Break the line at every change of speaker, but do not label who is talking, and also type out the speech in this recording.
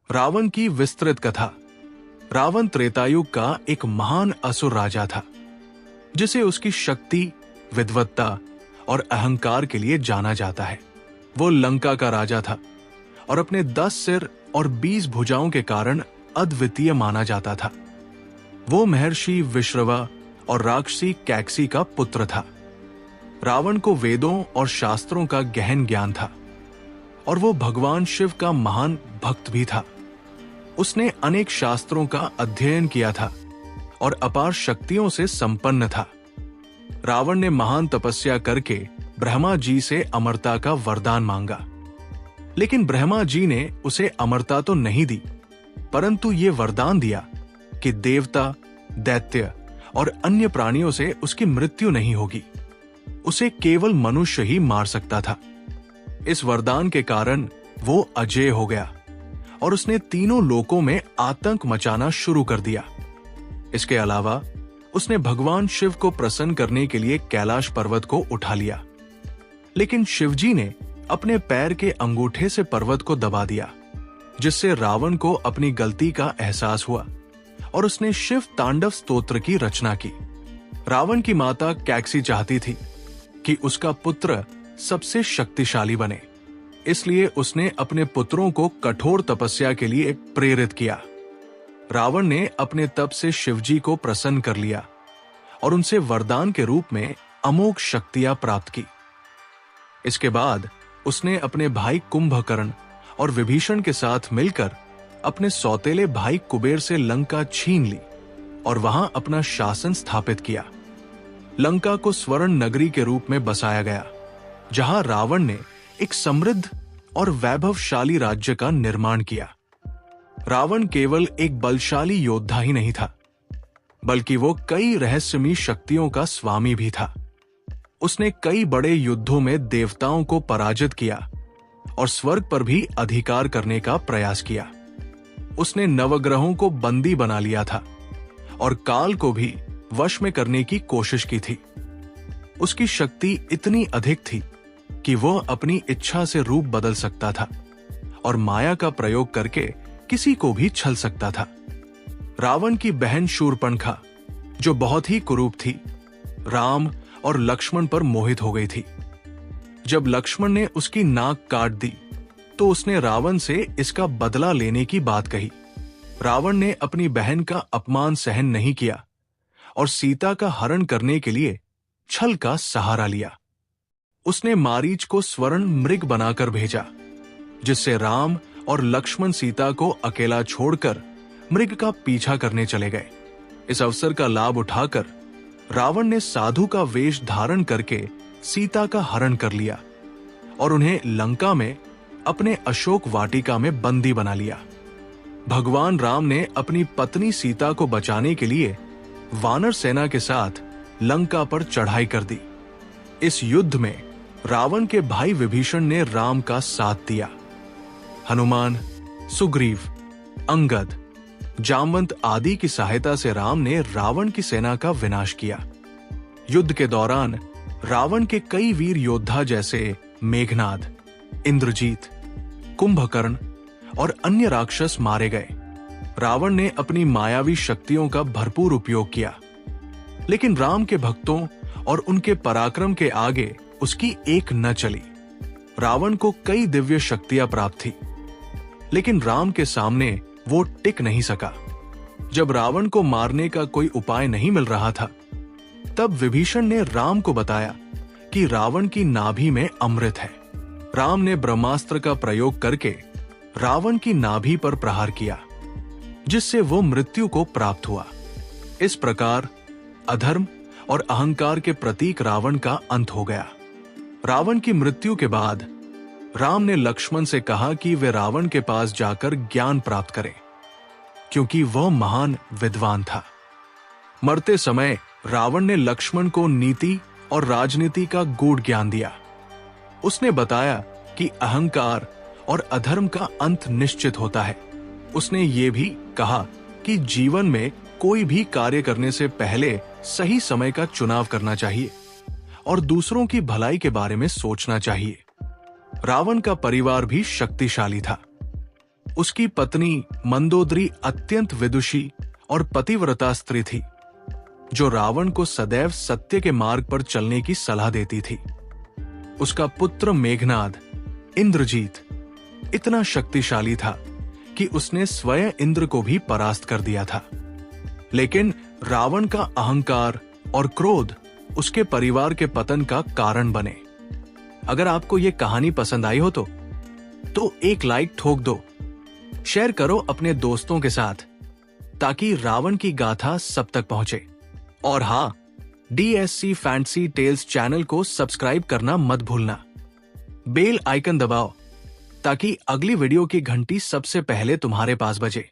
रावण की विस्तृत कथा। रावण त्रेतायुग का एक महान असुर राजा था, जिसे उसकी शक्ति, विद्वत्ता और अहंकार के लिए जाना जाता है। वो लंका का राजा था और अपने 10 सिर और 20 भुजाओं के कारण अद्वितीय माना जाता था। वो महर्षि विश्रवा और राक्षसी कैकसी का पुत्र था। रावण को वेदों और शास्त्रों का गहन ज्ञान था और वो भगवान शिव का महान भक्त भी था। उसने अनेक शास्त्रों का अध्ययन किया था और अपार शक्तियों से संपन्न था। रावण ने महान तपस्या करके ब्रह्मा जी से अमरता का वरदान मांगा, लेकिन ब्रह्मा जी ने उसे अमरता तो नहीं दी, परंतु ये वरदान दिया कि देवता, दैत्य और अन्य प्राणियों से उसकी मृत्यु नहीं होगी। उसे केवल मनुष्य ही मार सकता था। इस वरदान के कारण वो अजेय हो गया और उसने तीनों लोकों में आतंक मचाना शुरू कर दिया। इसके अलावा उसने भगवान शिव को प्रसन्न करने के लिए कैलाश पर्वत को उठा लिया, लेकिन शिवजी ने अपने पैर के अंगूठे से पर्वत को दबा दिया, जिससे रावण को अपनी गलती का एहसास हुआ और उसने शिव तांडव स्तोत्र की रचना की। रावण की माता कैकसी चाहती थी कि उसका पुत्र सबसे शक्तिशाली बने, इसलिए उसने अपने पुत्रों को कठोर तपस्या के लिए प्रेरित किया। रावण ने अपने तप से शिवजी को प्रसन्न कर लिया और उनसे वरदान के रूप में अमोघ शक्तियां प्राप्त की। इसके बाद उसने अपने भाई कुंभकर्ण और विभीषण के साथ मिलकर अपने सौतेले भाई कुबेर से लंका छीन ली और वहां अपना शासन स्थापित किया। लंका को स्वर्ण नगरी के रूप में बसाया गया, जहां रावण ने एक समृद्ध और वैभवशाली राज्य का निर्माण किया। रावण केवल एक बलशाली योद्धा ही नहीं था, बल्कि वो कई रहस्यमयी शक्तियों का स्वामी भी था। उसने कई बड़े युद्धों में देवताओं को पराजित किया और स्वर्ग पर भी अधिकार करने का प्रयास किया। उसने नवग्रहों को बंदी बना लिया था और काल को भी वश में करने की कोशिश की थी। उसकी शक्ति इतनी अधिक थी कि वह अपनी इच्छा से रूप बदल सकता था और माया का प्रयोग करके किसी को भी छल सकता था। रावण की बहन शूर्पणखा, जो बहुत ही कुरूप थी, राम और लक्ष्मण पर मोहित हो गई थी। जब लक्ष्मण ने उसकी नाक काट दी, तो उसने रावण से इसका बदला लेने की बात कही। रावण ने अपनी बहन का अपमान सहन नहीं किया और सीता का हरण करने के लिए छल का सहारा लिया। उसने मारीच को स्वर्ण मृग बनाकर भेजा, जिससे राम और लक्ष्मण सीता को अकेला छोड़कर मृग का पीछा करने चले गए। इस अवसर का लाभ उठाकर रावण ने साधु का वेश धारण करके सीता का हरण कर लिया और उन्हें लंका में अपने अशोक वाटिका में बंदी बना लिया। भगवान राम ने अपनी पत्नी सीता को बचाने के लिए वानर सेना के साथ लंका पर चढ़ाई कर दी। इस युद्ध में रावण के भाई विभीषण ने राम का साथ दिया। हनुमान, सुग्रीव, अंगद, जामवंत आदि की सहायता से राम ने रावण की सेना का विनाश किया। युद्ध के दौरान रावण के कई वीर योद्धा जैसे मेघनाद, इंद्रजीत, कुंभकर्ण और अन्य राक्षस मारे गए। रावण ने अपनी मायावी शक्तियों का भरपूर उपयोग किया, लेकिन राम के भक्तों और उनके पराक्रम के आगे उसकी एक न चली। रावण को कई दिव्य शक्तियां प्राप्त थी, लेकिन राम के सामने वो टिक नहीं सका। जब रावण को मारने का कोई उपाय नहीं मिल रहा था, तब विभीषण ने राम को बताया कि रावण की नाभि में अमृत है। राम ने ब्रह्मास्त्र का प्रयोग करके रावण की नाभि पर प्रहार किया, जिससे वो मृत्यु को प्राप्त हुआ। इस प्रकार अधर्म और अहंकार के प्रतीक रावण का अंत हो गया। रावण की मृत्यु के बाद राम ने लक्ष्मण से कहा कि वे रावण के पास जाकर ज्ञान प्राप्त करें, क्योंकि वह महान विद्वान था। मरते समय रावण ने लक्ष्मण को नीति और राजनीति का गूढ़ ज्ञान दिया। उसने बताया कि अहंकार और अधर्म का अंत निश्चित होता है। उसने ये भी कहा कि जीवन में कोई भी कार्य करने से पहले सही समय का चुनाव करना चाहिए और दूसरों की भलाई के बारे में सोचना चाहिए। रावण का परिवार भी शक्तिशाली था। उसकी पत्नी मंदोदरी अत्यंत विदुषी और पतिव्रता स्त्री थी, जो रावण को सदैव सत्य के मार्ग पर चलने की सलाह देती थी। उसका पुत्र मेघनाद, इंद्रजीत, इतना शक्तिशाली था कि उसने स्वयं इंद्र को भी परास्त कर दिया था। लेकिन रावण का अहंकार और क्रोध उसके परिवार के पतन का कारण बने। अगर आपको यह कहानी पसंद आई हो तो एक लाइक ठोक दो, शेयर करो अपने दोस्तों के साथ, ताकि रावण की गाथा सब तक पहुंचे। और हां, DSC फैंटेसी टेल्स चैनल को सब्सक्राइब करना मत भूलना। बेल आइकन दबाओ ताकि अगली वीडियो की घंटी सबसे पहले तुम्हारे पास बजे।